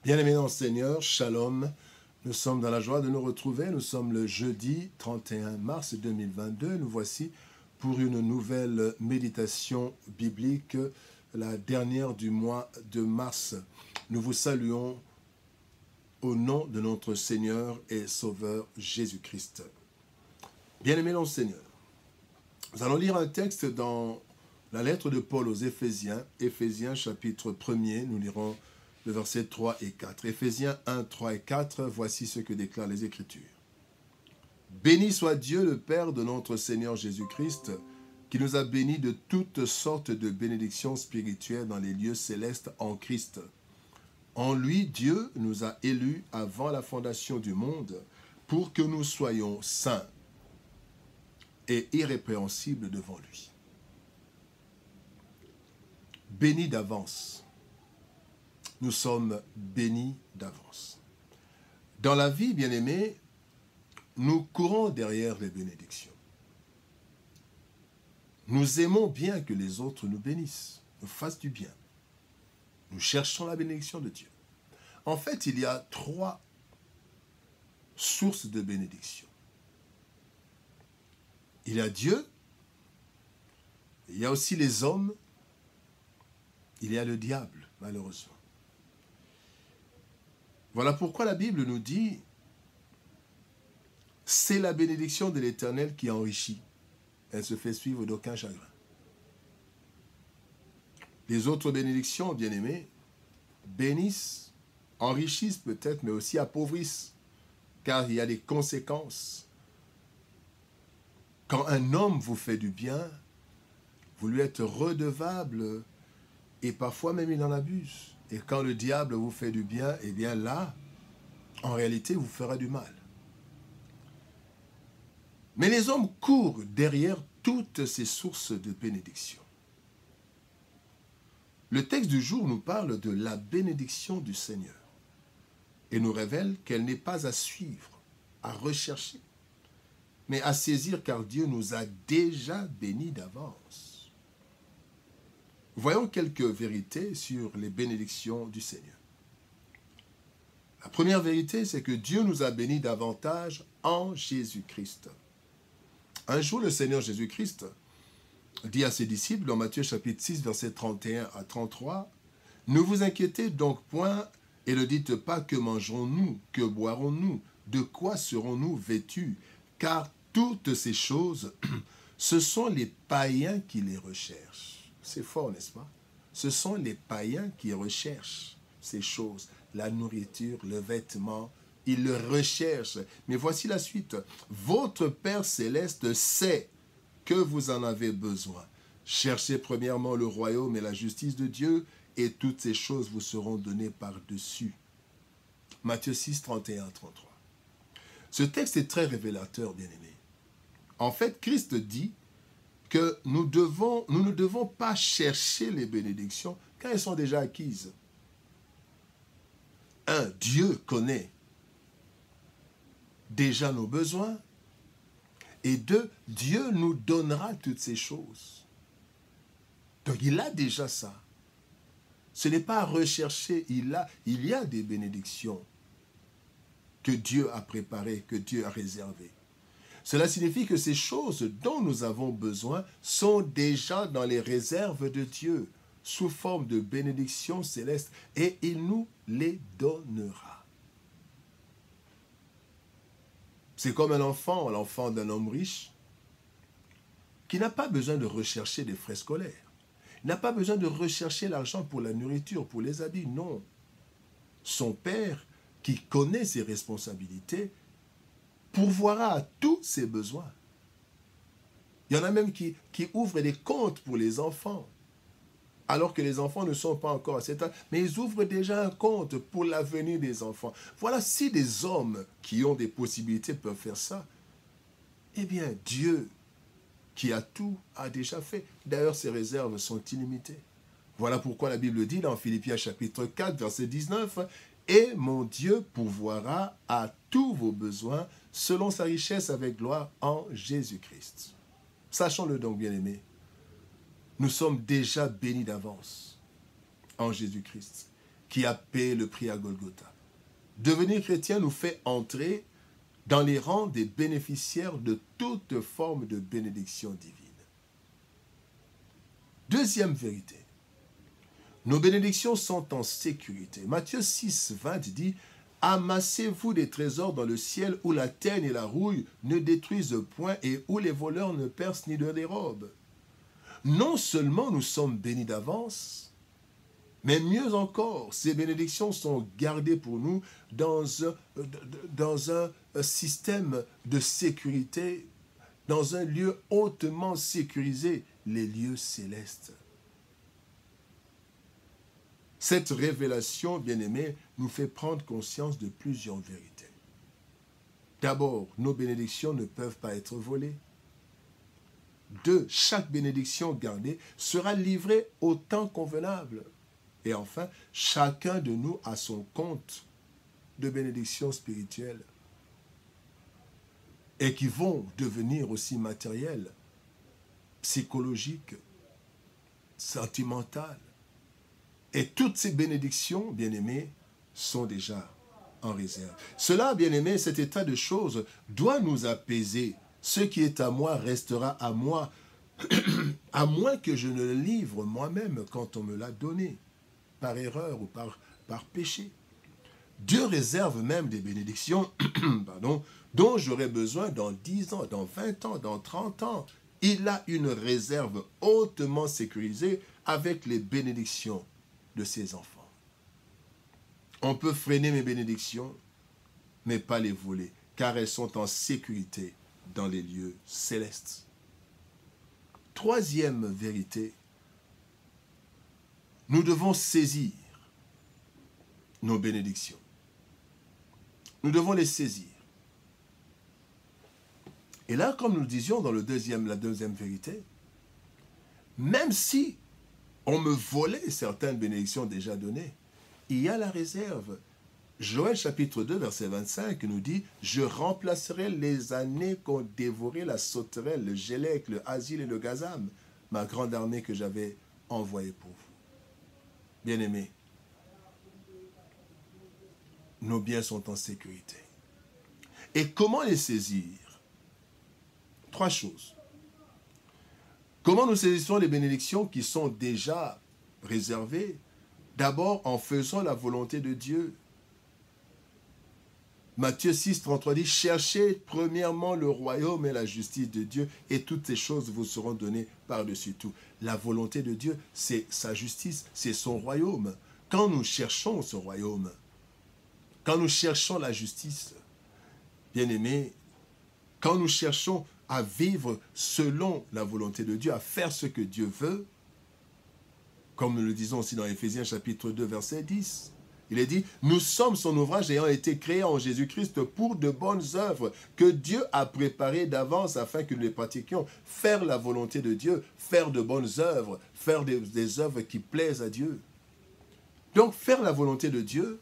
Bien-aimés dans le Seigneur, Shalom, nous sommes dans la joie de nous retrouver. Nous sommes le jeudi 31 mars 2022. Nous voici pour une nouvelle méditation biblique, la dernière du mois de mars. Nous vous saluons au nom de notre Seigneur et Sauveur Jésus-Christ. Bien-aimés dans le Seigneur, nous allons lire un texte dans la lettre de Paul aux Éphésiens, Éphésiens chapitre 1er, nous lirons le verset 3 et 4. Éphésiens 1, 3 et 4, voici ce que déclarent les Écritures. Béni soit Dieu le Père de notre Seigneur Jésus-Christ, qui nous a bénis de toutes sortes de bénédictions spirituelles dans les lieux célestes en Christ. En lui, Dieu nous a élus avant la fondation du monde pour que nous soyons saints et irrépréhensibles devant lui. Bénis d'avance. Nous sommes bénis d'avance. Dans la vie, bien-aimés, nous courons derrière les bénédictions. Nous aimons bien que les autres nous bénissent, nous fassent du bien. Nous cherchons la bénédiction de Dieu. En fait, il y a 3 sources de bénédiction. Il y a Dieu, il y a aussi les hommes, il y a le diable, malheureusement. Voilà pourquoi la Bible nous dit « C'est la bénédiction de l'Éternel qui enrichit. Elle se fait suivre d'aucun chagrin. » Les autres bénédictions, bien-aimés, bénissent, enrichissent peut-être, mais aussi appauvrissent, car il y a des conséquences. Quand un homme vous fait du bien, vous lui êtes redevable et parfois même il en abuse. Et quand le diable vous fait du bien, eh bien là, en réalité, vous fera du mal. Mais les hommes courent derrière toutes ces sources de bénédiction. Le texte du jour nous parle de la bénédiction du Seigneur et nous révèle qu'elle n'est pas à suivre, à rechercher, mais à saisir car Dieu nous a déjà bénis d'avance. Voyons quelques vérités sur les bénédictions du Seigneur. La première vérité, c'est que Dieu nous a bénis davantage en Jésus-Christ. Un jour, le Seigneur Jésus-Christ dit à ses disciples, dans Matthieu chapitre 6, versets 31 à 33, « Ne vous inquiétez donc point et ne dites pas que mangerons-nous, que boirons-nous, de quoi serons-nous vêtus, car toutes ces choses, ce sont les païens qui les recherchent. » C'est fort, n'est-ce pas? Ce sont les païens qui recherchent ces choses, la nourriture, le vêtement, ils le recherchent. Mais voici la suite. Votre Père céleste sait que vous en avez besoin. Cherchez premièrement le royaume et la justice de Dieu, et toutes ces choses vous seront données par-dessus. Matthieu 6, 31 à 33. Ce texte est très révélateur, bien-aimés. En fait, Christ dit que nous ne devons pas chercher les bénédictions car elles sont déjà acquises. 1. Dieu connaît déjà nos besoins. Et 2. Dieu nous donnera toutes ces choses. Donc il a déjà ça. Ce n'est pas à rechercher, il y a des bénédictions que Dieu a préparées, que Dieu a réservées. Cela signifie que ces choses dont nous avons besoin sont déjà dans les réserves de Dieu, sous forme de bénédictions célestes, et il nous les donnera. C'est comme l'enfant d'un homme riche, qui n'a pas besoin de rechercher des frais scolaires. Il n'a pas besoin de rechercher l'argent pour la nourriture, pour les habits, non. Son père, qui connaît ses responsabilités, pourvoira à tous ses besoins. Il y en a même qui ouvrent des comptes pour les enfants, alors que les enfants ne sont pas encore à cet âge, mais ils ouvrent déjà un compte pour l'avenir des enfants. Voilà, si des hommes qui ont des possibilités peuvent faire ça, eh bien Dieu, qui a tout, a déjà fait. D'ailleurs, ses réserves sont illimitées. Voilà pourquoi la Bible dit dans Philippiens chapitre 4, verset 19, « Et mon Dieu pourvoira à tous vos besoins selon sa richesse avec gloire en Jésus-Christ. » Sachons-le donc, bien-aimés, nous sommes déjà bénis d'avance en Jésus-Christ. qui a payé le prix à Golgotha. Devenir chrétien nous fait entrer dans les rangs des bénéficiaires de toute forme de bénédiction divine. Deuxième vérité, nos bénédictions sont en sécurité. Matthieu 6, 20 dit « Amassez-vous des trésors dans le ciel où la teigne et la rouille ne détruisent point et où les voleurs ne percent ni ne dérobent. » Non seulement nous sommes bénis d'avance, mais mieux encore, ces bénédictions sont gardées pour nous dans un système de sécurité, dans un lieu hautement sécurisé, les lieux célestes. Cette révélation, bien-aimés, nous fait prendre conscience de plusieurs vérités. D'abord, nos bénédictions ne peuvent pas être volées. 2, chaque bénédiction gardée sera livrée au temps convenable. Et enfin, chacun de nous a son compte de bénédictions spirituelles et qui vont devenir aussi matérielles, psychologiques, sentimentales. Et toutes ces bénédictions, bien-aimés, sont déjà en réserve. Cela, bien-aimés, cet état de choses doit nous apaiser. Ce qui est à moi restera à moi, à moins que je ne le livre moi-même quand on me l'a donné, par erreur ou par péché. Dieu réserve même des bénédictions dont j'aurai besoin dans 10 ans, dans 20 ans, dans 30 ans. Il a une réserve hautement sécurisée avec les bénédictions de ses enfants. On peut freiner mes bénédictions, mais pas les voler, car elles sont en sécurité dans les lieux célestes. Troisième vérité, nous devons saisir nos bénédictions. Nous devons les saisir. Et là, comme nous le disions dans la deuxième vérité, même si on me volait certaines bénédictions déjà données, il y a la réserve. Joël chapitre 2, verset 25 nous dit « Je remplacerai les années qu'ont dévoré la sauterelle, le gélec, le asile et le gazam, ma grande armée que j'avais envoyée pour vous. » Bien-aimés, nos biens sont en sécurité. Et comment les saisir? 3 choses. Comment nous saisissons les bénédictions qui sont déjà réservées? D'abord, en faisant la volonté de Dieu. Matthieu 6, 33 dit « Cherchez premièrement le royaume et la justice de Dieu, et toutes ces choses vous seront données par-dessus tout. » La volonté de Dieu, c'est sa justice, c'est son royaume. Quand nous cherchons ce royaume, quand nous cherchons la justice, bien-aimés, quand nous cherchons à vivre selon la volonté de Dieu, à faire ce que Dieu veut, comme nous le disons aussi dans Éphésiens chapitre 2, verset 10, il est dit, nous sommes son ouvrage ayant été créé en Jésus-Christ pour de bonnes œuvres que Dieu a préparées d'avance afin que nous les pratiquions. Faire la volonté de Dieu, faire de bonnes œuvres, faire des œuvres qui plaisent à Dieu. Donc faire la volonté de Dieu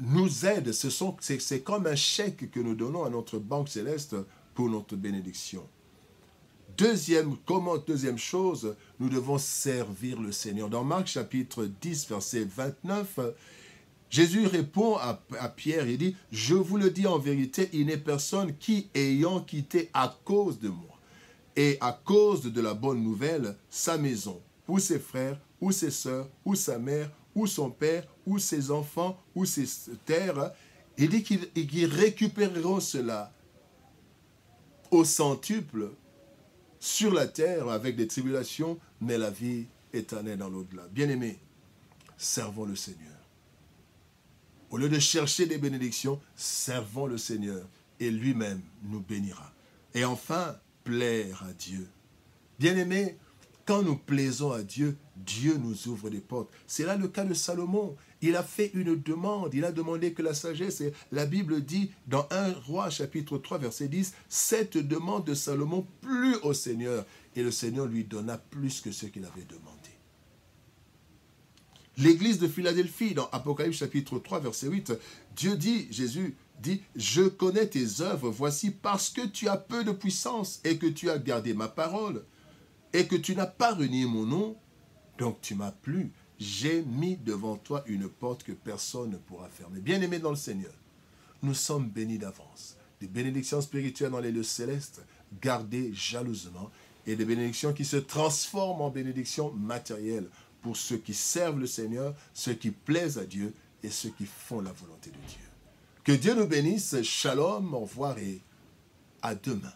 nous aide, c'est comme un chèque que nous donnons à notre banque céleste pour notre bénédiction. Deuxième chose, nous devons servir le Seigneur. Dans Marc chapitre 10, verset 29, Jésus répond à Pierre, il dit, « Je vous le dis en vérité, il n'est personne qui, ayant quitté à cause de moi, et à cause de la bonne nouvelle, sa maison, ou ses frères, ou ses sœurs, ou sa mère, ou son père, ou ses enfants, ou ses terres, il dit qu'ils récupéreront cela au centuple, sur la terre avec des tribulations, mais la vie éternelle dans l'au-delà. Bien-aimés, servons le Seigneur. Au lieu de chercher des bénédictions, servons le Seigneur et lui-même nous bénira. Et enfin, plaire à Dieu. Bien-aimés, quand nous plaisons à Dieu, Dieu nous ouvre des portes. C'est là le cas de Salomon. Il a fait une demande. Il a demandé que la sagesse, et la Bible dit dans 1 Roi chapitre 3 verset 10, cette demande de Salomon plut au Seigneur. Et le Seigneur lui donna plus que ce qu'il avait demandé. L'église de Philadelphie, dans Apocalypse chapitre 3 verset 8, Jésus dit, « Je connais tes œuvres, voici parce que tu as peu de puissance et que tu as gardé ma parole. Et que tu n'as pas renié mon nom, donc tu m'as plu, j'ai mis devant toi une porte que personne ne pourra fermer. Bien-aimés dans le Seigneur, nous sommes bénis d'avance. Des bénédictions spirituelles dans les lieux célestes, gardées jalousement, et des bénédictions qui se transforment en bénédictions matérielles pour ceux qui servent le Seigneur, ceux qui plaisent à Dieu et ceux qui font la volonté de Dieu. Que Dieu nous bénisse. Shalom, au revoir et à demain.